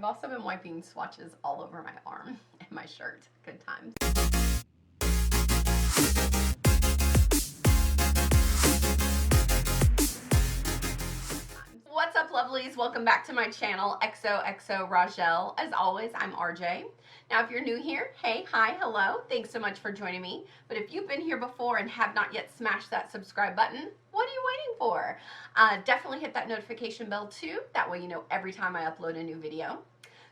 I've also been wiping swatches all over my arm and my shirt. Good times. What's up, lovelies? Welcome back to my channel, xoxoRajshel. As always, I'm RJ. Now, if you're new here, hey, hi, hello. Thanks so much for joining me. But if you've been here before and have not yet smashed that subscribe button, what are you waiting for? Definitely hit that notification bell too. That way you know every time I upload a new video.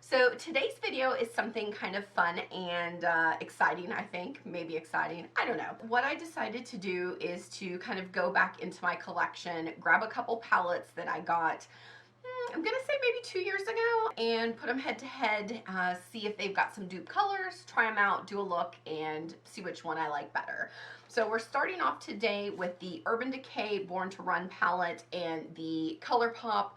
So today's video is something kind of fun and exciting, I think. Maybe exciting, I don't know. What I decided to do is to kind of go back into my collection, grab a couple palettes that I got, I'm gonna say maybe 2 years ago, and put them head to head, see if they've got some dupe colors, try them out, do a look, and see which one I like better. So we're starting off today with the UrbanDecay Born to Run palette and the ColourPop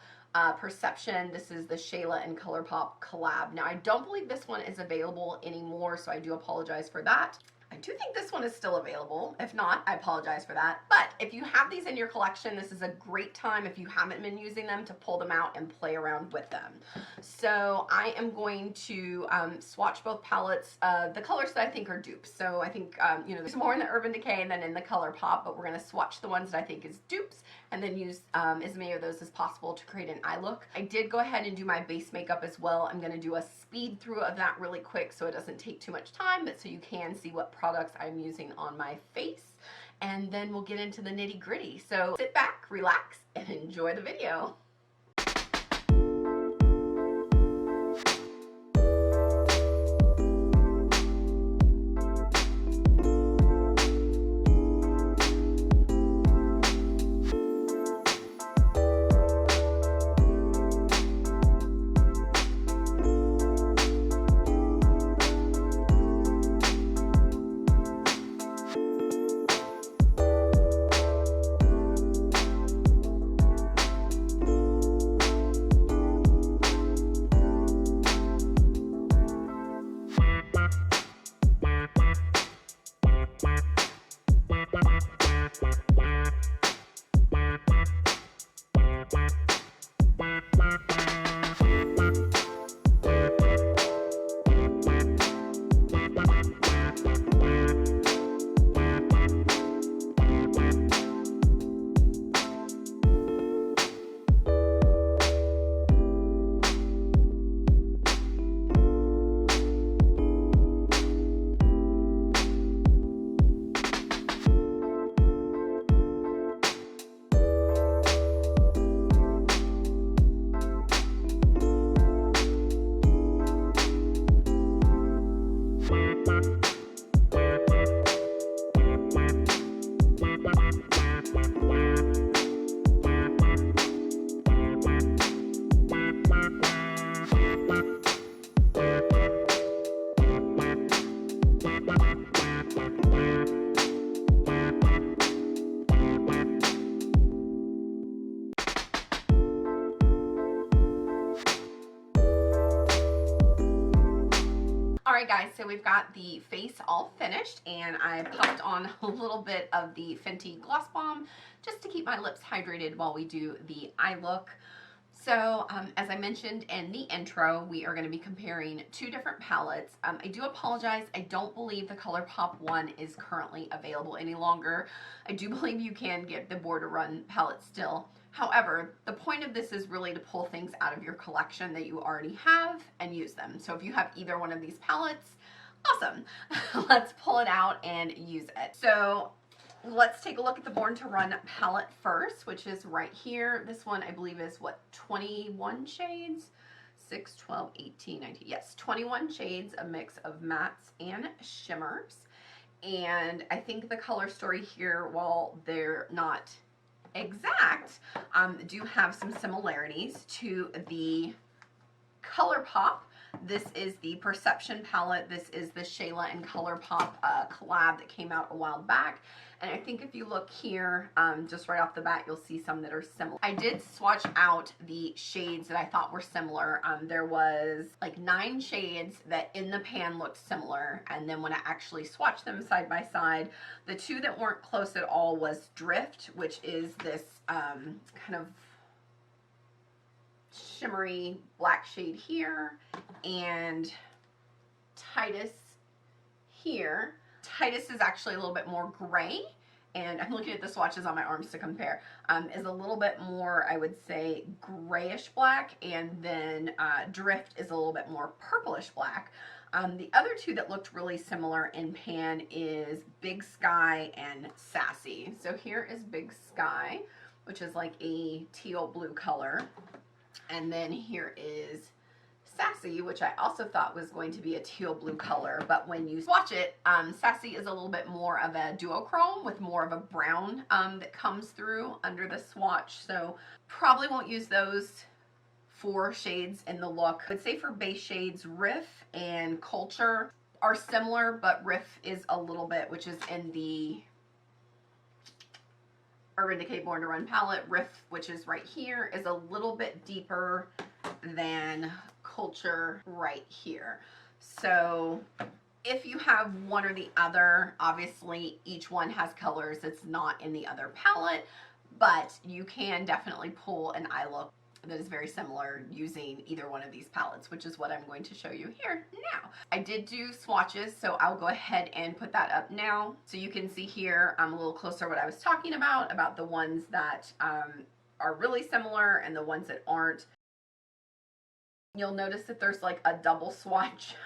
Perception. This is the Shayla and ColourPop collab. Now, I don't believe this one is available anymore, so I do apologize for that. I do think this one is still available. If not, I apologize for that. But if you have these in your collection, this is a great time, if you haven't been using them, to pull them out and play around with them. So I am going to swatch both palettes, the colors that I think are dupes. So I think, you know, there's more in the UrbanDecay than in the ColourPop, but we're going to swatch the ones that I think is dupes and then use as many of those as possible to create an eye look. I did go ahead and do my base makeup as well. I'm going to do a speed through of that really quick so it doesn't take too much time, but so you can see what products I'm using on my face, and then we'll get into the nitty gritty. So sit back, relax, and enjoy the video. Alright guys, so we've got the face all finished, and I popped on a little bit of the Fenty Gloss Bomb just to keep my lips hydrated while we do the eye look. So as I mentioned in the intro, we are going to be comparing two different palettes. I do apologize, I don't believe the ColourPop one is currently available any longer. I do believe you can get the Born to Run palette still. However, the point of this is really to pull things out of your collection that you already have and use them. So if you have either one of these palettes, awesome. Let's pull it out and use it. So let's take a look at the Born to Run palette first, which is right here. This one I believe is what, 21 shades? 6, 12, 18, 19, yes, 21 shades, a mix of mattes and shimmers. And I think the color story here, while they're not exact, do have some similarities to the ColourPop. This is the Perception palette. This is the Shayla and ColourPop collab that came out a while back. And I think if you look here, just right off the bat, you'll see some that are similar. I did swatch out the shades that I thought were similar. There was like 9 shades that in the pan looked similar. And then when I actually swatched them side by side, the 2 that weren't close at all was Drift, which is this kind of shimmery black shade here, and Titus here. Titus is actually a little bit more gray, and I'm looking at the swatches on my arms to compare, is a little bit more, I would say, grayish black, and then Drift is a little bit more purplish black. The other two that looked really similar in pan is Big Sky and Sassy. So here is Big Sky, which is like a teal blue color, and then here is Sassy, which I also thought was going to be a teal blue color, but when you swatch it, Sassy is a little bit more of a duochrome with more of a brown that comes through under the swatch, so probably won't use those 4 shades in the look. I would say for base shades, Riff and Culture are similar, but Riff is a little bit, which is in the UrbanDecay Born to Run palette. Riff, which is right here, is a little bit deeper than Culture right here. So if you have one or the other, obviously each one has colors that's not in the other palette, but you can definitely pull an eye look that is very similar using either one of these palettes, which is what I'm going to show you here now. I did do swatches, so I'll go ahead and put that up now so you can see here a little closer what I was talking about the ones that are really similar and the ones that aren't. You'll notice that there's like a double swatch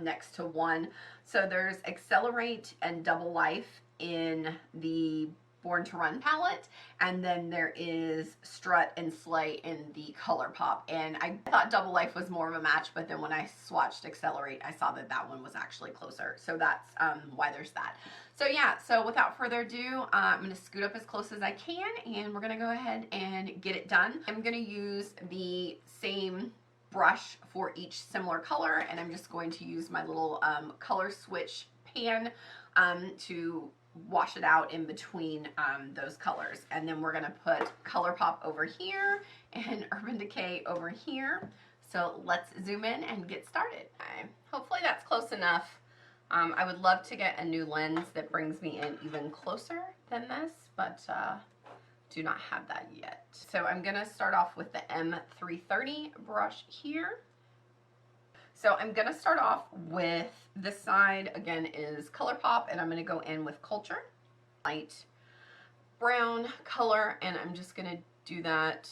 next to one. So there's Accelerate and Double Life in the Born to Run palette, and then there is Strut and Slay in the ColourPop. And I thought Double Life was more of a match, but then when I swatched Accelerate, I saw that that one was actually closer. So that's why there's that. So yeah, so without further ado, I'm going to scoot up as close as I can, and we're going to go ahead and get it done. I'm going to use the same brush for each similar color, and I'm just going to use my little color switch pan to wash it out in between those colors. And then we're going to put ColourPop over here and UrbanDecay over here. So let's zoom in and get started. Okay. Hopefully that's close enough. I would love to get a new lens that brings me in even closer than this, but do not have that yet. So I'm gonna start off with the M330 brush here. So I'm gonna start off with this side, again, is ColourPop, and I'm gonna go in with Culture. Light brown color, and I'm just gonna do that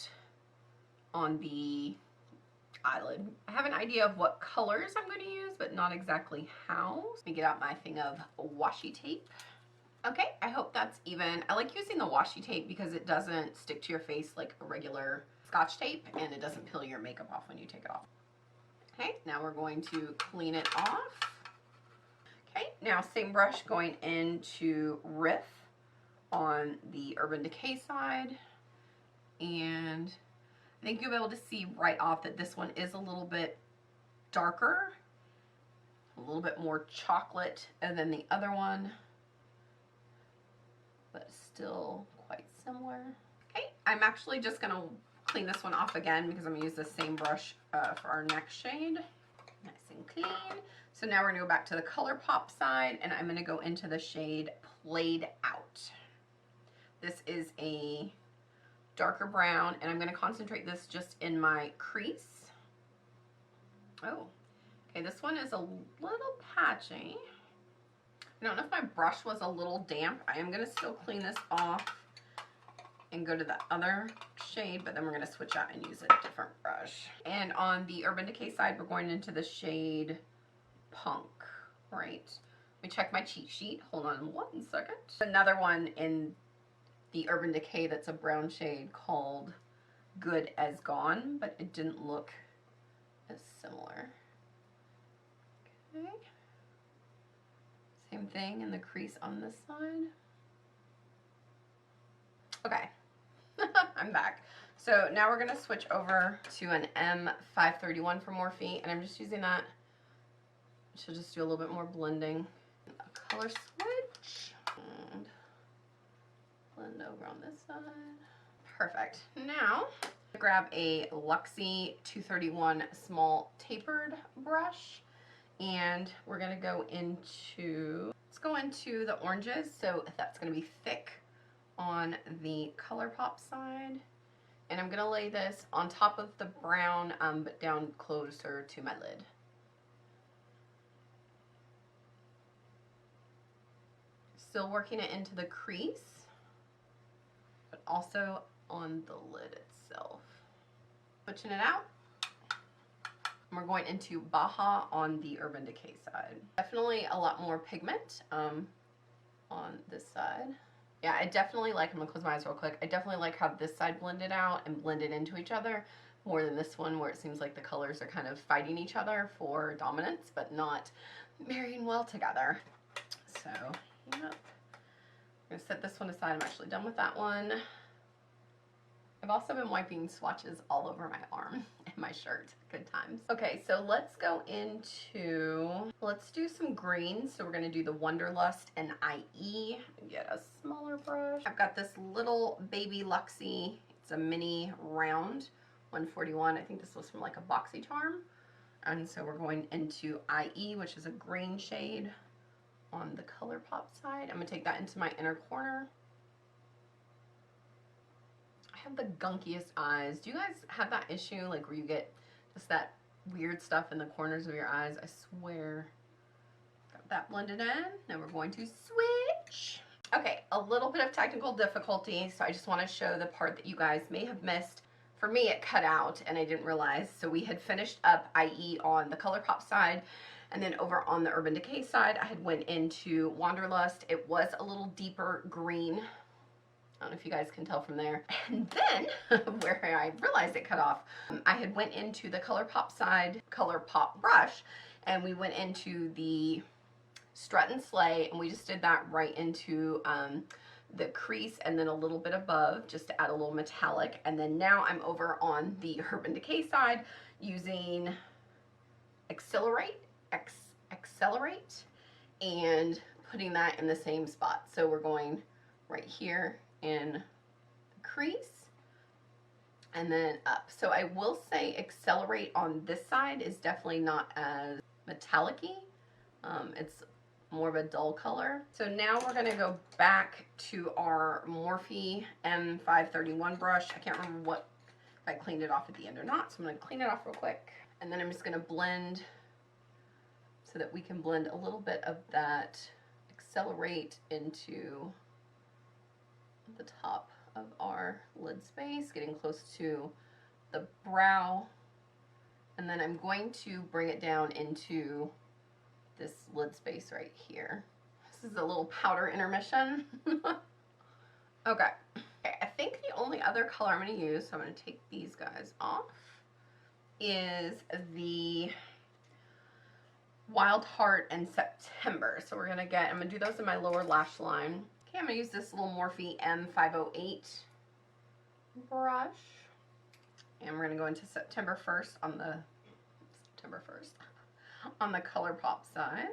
on the eyelid. I have an idea of what colors I'm gonna use, but not exactly how. Let me get out my thing of washi tape. Okay, I hope that's even. I like using the washi tape because it doesn't stick to your face like a regular Scotch tape, and it doesn't peel your makeup off when you take it off. Okay, now we're going to clean it off. Okay, now same brush going into Riff on the UrbanDecay side, and I think you'll be able to see right off that this one is a little bit darker, a little bit more chocolate than the other one, but still quite similar. Okay, I'm actually just gonna clean this one off again because I'm gonna use the same brush for our next shade. Nice and clean. So now we're gonna go back to the ColourPop side, and I'm gonna go into the shade Played Out. This is a darker brown, and I'm gonna concentrate this just in my crease. Oh, okay, this one is a little patchy. I don't know if my brush was a little damp. I am going to still clean this off and go to the other shade, but then we're going to switch out and use a different brush. And on the UrbanDecay side, we're going into the shade Punk, right? Let me check my cheat sheet. Hold on 1 second. Another one in the UrbanDecay that's a brown shade called Good as Gone, but it didn't look as similar. Okay. Same thing in the crease on this side. Okay, I'm back. So now we're gonna switch over to an M531 for Morphe, and I'm just using that. Should just do a little bit more blending. A color switch, and blend over on this side. Perfect. Now, grab a Luxie 231 small tapered brush, and we're gonna go into, let's go into the oranges. So that's gonna be thick on the ColourPop side, And I'm gonna lay this on top of the brown, but down closer to my lid. Still working it into the crease, but also on the lid itself. Switching it out. And we're going into Baja on the UrbanDecay side. Definitely a lot more pigment on this side. Yeah, I definitely like, I'm gonna close my eyes real quick. I definitely like how this side blended out and blended into each other more than this one where it seems like the colors are kind of fighting each other for dominance, but not marrying well together. So, yep. I'm gonna set this one aside. I'm actually done with that one. I've also been wiping swatches all over my arm and my shirt. Good times. Okay, so let's go into, let's do some greens. So we're gonna do the Wanderlust and IE. Get a smaller brush. I've got this little baby Luxie. It's a mini round 141. I think this was from like a BoxyCharm. And so we're going into IE, which is a green shade on the ColourPop side. I'm gonna take that into my inner corner. I have the gunkiest eyes. Do you guys have that issue, like where you get just that weird stuff in the corners of your eyes? I swear. Got that blended in. Now we're going to switch. Okay, a little bit of technical difficulty, so I just want to show the part that you guys may have missed. For me, it cut out and I didn't realize. So we had finished up IE on the ColourPop side, and then over on the UrbanDecay side, I had went into Wanderlust. It was a little deeper green. I don't know if you guys can tell from there. And then, where I realized it cut off, I had went into the ColourPop side, ColourPop brush, and we went into the Strut and Slay, and we just did that right into the crease and then a little bit above, just to add a little metallic. And then now I'm over on the UrbanDecay side using Accelerate, and putting that in the same spot. So we're going right here in the crease and then up. So I will say Accelerate on this side is definitely not as metallic-y. It's more of a dull color. So now we're gonna go back to our Morphe M531 brush. I can't remember if I cleaned it off at the end or not, so I'm gonna clean it off real quick. And then I'm just gonna blend so that we can blend a little bit of that Accelerate into the top of our lid space, getting close to the brow. And then I'm going to bring it down into this lid space right here. This is a little powder intermission. Okay, I think the only other color I'm going to use, so I'm going to take these guys off, is the Wild Heart and September. So we're going to I'm going to do those in my lower lash line. Okay, I'm going to use this little Morphe M508 brush. And we're going to go into September 1st on the ColourPop side.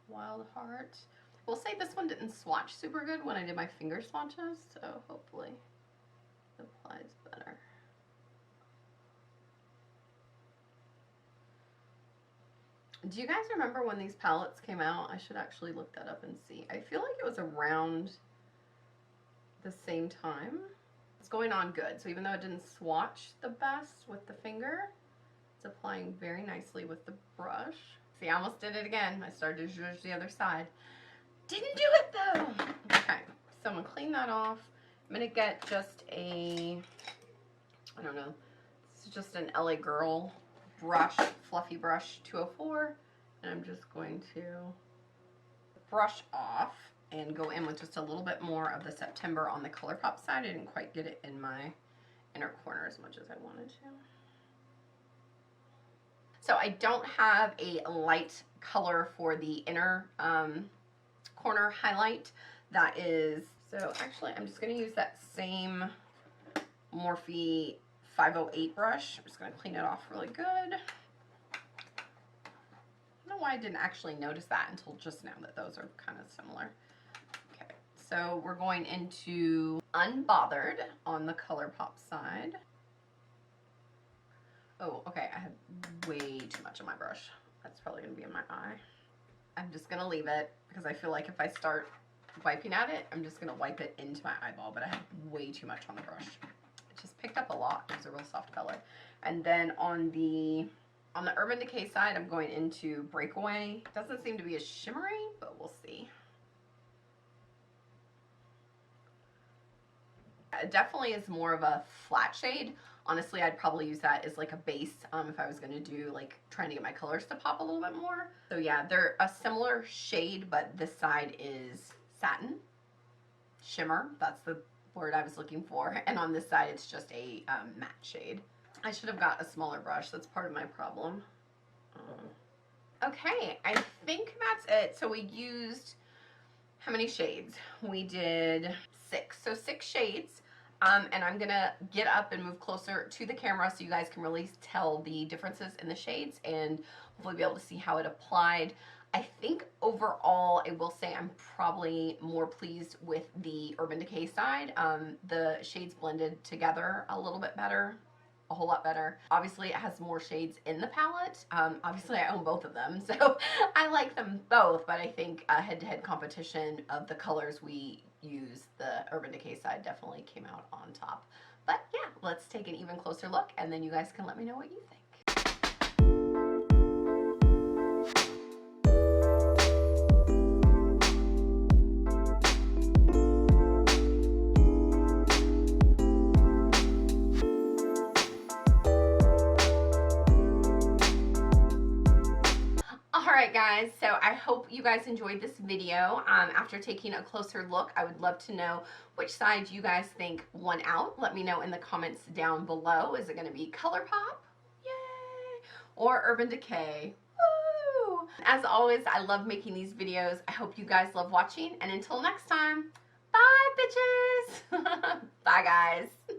Wild Heart. We'll say this one didn't swatch super good when I did my finger swatches, so hopefully it applies better. Do you guys remember when these palettes came out? I should actually look that up and see. I feel like it was around the same time. It's going on good. So even though it didn't swatch the best with the finger, it's applying very nicely with the brush. See, I almost did it again. I started to zhuzh the other side. Didn't do it though. Okay, so I'm gonna clean that off. I'm gonna get just a, I don't know, this is just an LA Girl brush, fluffy brush 204, and I'm just going to brush off and go in with just a little bit more of the September on the ColourPop side. I didn't quite get it in my inner corner as much as I wanted to. So I don't have a light color for the inner corner highlight. That is, so actually I'm just going to use that same Morphe 508 brush. I'm just going to clean it off really good. I don't know why I didn't actually notice that until just now, that those are kind of similar. Okay, so we're going into Unbothered on the ColourPop side. Oh, okay, I have way too much on my brush. That's probably going to be in my eye. I'm just going to leave it because I feel like if I start wiping at it, I'm just gonna wipe it into my eyeball, but I have way too much on the brush. It just picked up a lot. It was a real soft color. And then on the UrbanDecay side, I'm going into Breakaway. It doesn't seem to be as shimmery, but we'll see. It definitely is more of a flat shade. Honestly, I'd probably use that as like a base if I was going to do like trying to get my colors to pop a little bit more. So yeah, they're a similar shade, but this side is satin shimmer. That's the word I was looking for. And on this side, it's just a matte shade. I should have got a smaller brush. That's part of my problem. Okay, I think that's it. So we used, how many shades? We did 6. So 6 shades. And I'm gonna get up and move closer to the camera so you guys can really tell the differences in the shades and hopefully be able to see how it applied. I think overall, I will say I'm probably more pleased with the UrbanDecay side. The shades blended together a little bit better, a whole lot better. Obviously, it has more shades in the palette. Obviously, I own both of them, so I like them both, but I think a head-to-head competition of the colors we use, the UrbanDecay side definitely came out on top. But yeah, let's take an even closer look, and then you guys can let me know what you think. Alright guys, so I hope you guys enjoyed this video. After taking a closer look, I would love to know which side you guys think won out. Let me know in the comments down below. Is it going to be ColourPop? Yay! Or UrbanDecay? Woo! As always, I love making these videos. I hope you guys love watching, and until next time, bye bitches! Bye guys!